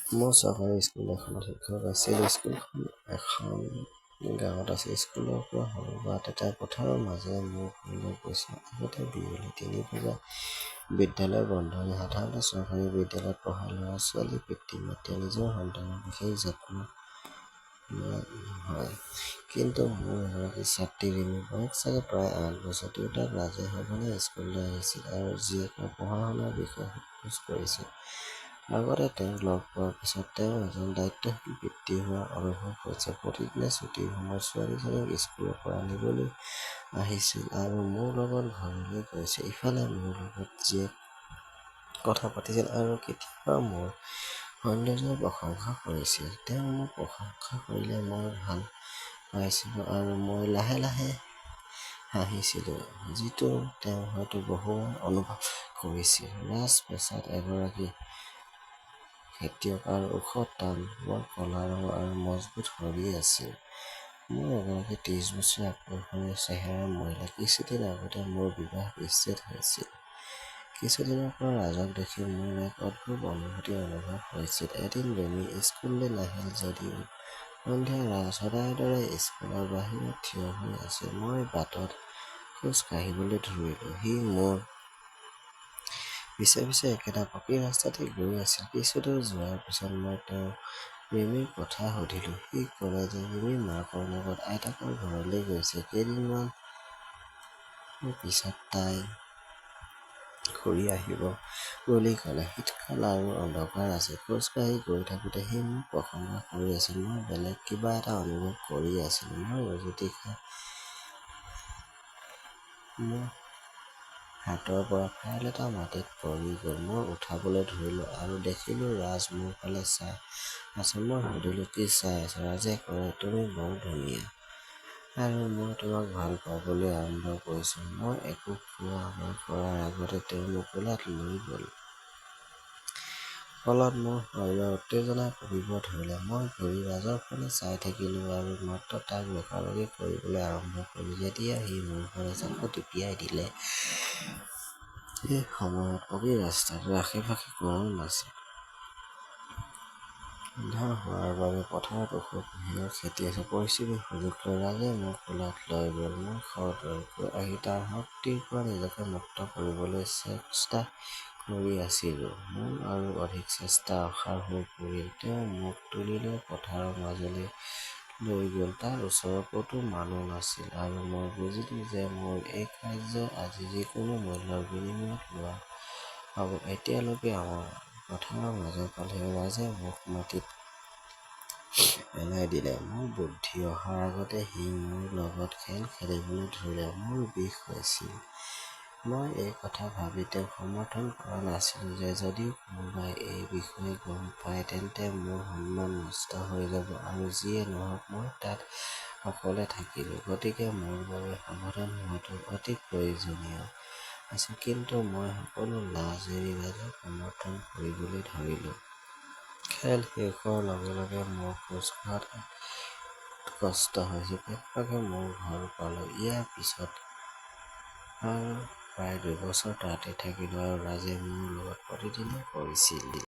মোৰ চৰকাৰী স্কুল এখনত শিক্ষক আছিল। স্কুলখন এখন গাঁৱত আছিল। স্কুলৰ পৰা সৰু বাট এটা পথাৰৰ মাজেৰে মোৰ ঘৰলৈ গৈছিল। আগতে বিয়লি ৩ বজাত বিদ্যালয় বন্ধ হয়। সাধাৰণতে চৰকাৰী বিদ্যালয়ত পঢ়া ল'ৰা-ছোৱালীৰ পিতৃ-মাতৃয়ে নিজৰ সন্তানৰ বিশেষ যত্ন লোৱা হয়। কিন্তু মোৰ এগৰাকী ছাত্ৰী ৰিমিৰ বয়স চাগে প্ৰায় ৮ বছৰ। দেউতাক ৰাজে সঘনাই স্কুললৈ আহিছিল আৰু জীয়েকৰ পঢ়া-শুনাৰ বিষয়ে সোধ-পোছ কৰিছিল। আগতে তেওঁক লগ পোৱাৰ পিছত তেওঁ এজন দায়িত্বশীল পিতৃ হোৱাৰ অনুভৱ হৈছে। প্ৰতিদিনে ছুটীৰ সময়ত ছোৱালীজনীক স্কুলৰ পৰা নিবলৈ আহিছিল আৰু মোৰ লগত ঘৰলৈ গৈছিল। ইফালে মোৰ লগত জীয়েক কথা পাতিছিল আৰু কেতিয়াবা মোৰ সৌন্দৰ্যৰ প্ৰশংসা কৰিছিল। তেওঁ মোক প্ৰশংসা কৰিলে মই ভাল পাইছিলোঁ আৰু মই লাহে লাহে হাঁহিছিলোঁ, যিটো তেওঁ হয়তো বহুবাৰ অনুভৱ কৰিছিল। ৰাজ পেছাত এগৰাকী খেতিয়ক আৰু ওখ টান, বৰ ক'লা ৰঙৰ আৰু মজবুত শৰীৰ আছিল। মোৰ এগৰাকী ৩০ বছৰীয়া আকৰ্ষণীয় চেহেৰাৰ মহিলা। কিছুদিন আগতে মোৰ বিবাহ বিচ্ছেদ হৈছিল। কিছুদিনৰ পৰা ৰাজক দেখি মোৰ এক অদ্ভুত অনুভূতি অনুভৱ হৈছিল। এদিন ৰিমি স্কুললৈ নাহিল যদিও সন্ধিয়া ৰাজ সদায়ৰ দৰে স্কুলৰ বাহিৰত থিয় হৈ আছিল। মই বাটত খোজ কাঢ়িবলৈ ধৰিলোঁ। সি মোৰ পিছে পিছে একেটা পকী ৰাস্তাতেই গৈ আছিল। কিছুদূৰ যোৱাৰ পিছত মই তেওঁক ৰিমিৰ কথা সুধিলোঁ। সি ক'লে যে ৰিমি মাকৰ লগত আইতাকৰ ঘৰলৈ গৈছে। কেইদিনমানৰ পিছত তাই ঘূৰি আহিব বুলি ক'লে। শীতকাল আৰু অন্ধকাৰ আছিল। খোজ কাঢ়ি গৈ থাকোঁতে সি মোক প্ৰশংসা কৰি আছিল। মই বেলেগ কিবা এটা অনুভৱ কৰি আছিলোঁ। মই উজুটি খাই মোৰ হাতৰ পৰা ফাইল এটা মাটিত পৰি গ'ল। মই উঠাবলৈ ধৰিলোঁ আৰু দেখিলোঁ ৰাজ মোৰ ফালে চাই আছে। মই সুধিলোঁ, কি চাই আছ? ৰাজে ক'লে, তুমি বৰ ধুনীয়া আৰু মই তোমাক ভাল পাবলৈ আৰম্ভ কৰিছোঁ। মই একো কোৱা নকৰাৰ আগতে তেওঁ মোক কোলাত লৈ গ'ল। ফলত মোৰ শৰীৰত উত্তেজনা কঁপিব ধৰিলে। মই ঘূৰি ৰাজৰ ফালে চাই থাকিলোঁ আৰু মাত্ৰ তাক বকাবকি কৰিবলৈ আৰম্ভ কৰিলোঁ যেতিয়া সি মোৰ ফালে চকু টিপিয়াই দিলে। সেই সময়ত পকী ৰাস্তাটোৰ আশে-পাশে কোনো নাছিল। আন্ধাৰ হোৱাৰ বাবে পথাৰত ওখ কুঁহিয়াৰৰ খেতি আছিল। পৰিস্থিতিৰ সুযোগ লৈ ৰাজে মোক কোলাত লৈ গ'ল। মই খৰতৰকৈ আহি তাৰ শক্তিৰ পৰা নিজকে মুক্ত কৰিবলৈ চেষ্টা কৰি আছিলোঁ। মোৰ আৰু অধিক চেষ্টা অসাৰ হৈ পৰিল। তেওঁ মোক তুলি লৈ পথাৰৰ মাজলৈ লৈ গ'ল। তাত ওচৰত ক'তো মানুহ নাছিল আৰু মই বুজিলোঁ যে মোৰ এই কাৰ্য আজি যিকোনো মূল্যৰ বিনিময়ত লোৱা হ'ব। এতিয়ালৈকে আমাৰ পথাৰৰ মাজৰ ফালেও ৰাজে মোক মাটিত পেলাই দিলে। মোৰ বুদ্ধি অহাৰ আগতে সি মোৰ লগত খেল খেলিবলৈ ধৰিলে। মোৰ বিষ হৈছিল। মই এই কথা ভাবি তেওঁক সমৰ্থন কৰা নাছিলোঁ যে যদিও কোনোবাই এই বিষয়ে গম পায় তেন্তে মোৰ সন্মান নষ্ট হৈ যাব আৰু যিয়ে নহওক মই তাত অকলে থাকিলোঁ। গতিকে মোৰ বাবে সাৱধান হোৱাটো অতি প্ৰয়োজনীয় আছিল। কিন্তু মই সকলো লাজ এৰি ৰাজক সমৰ্থন কৰিবলৈ ধৰিলোঁ। খেল শেষ হোৱাৰ লগে লগে মোৰ খোজ কঢ়াত কষ্ট হৈছিল। পেক-পেকাই মোৰ ঘৰ পালোঁ। ইয়াৰ পিছত আৰু প্ৰায় ২ বছৰ তাতেই থাকিলোঁ আৰু ৰাজে মোৰ লগত প্ৰতিদিনে কৰিছিল।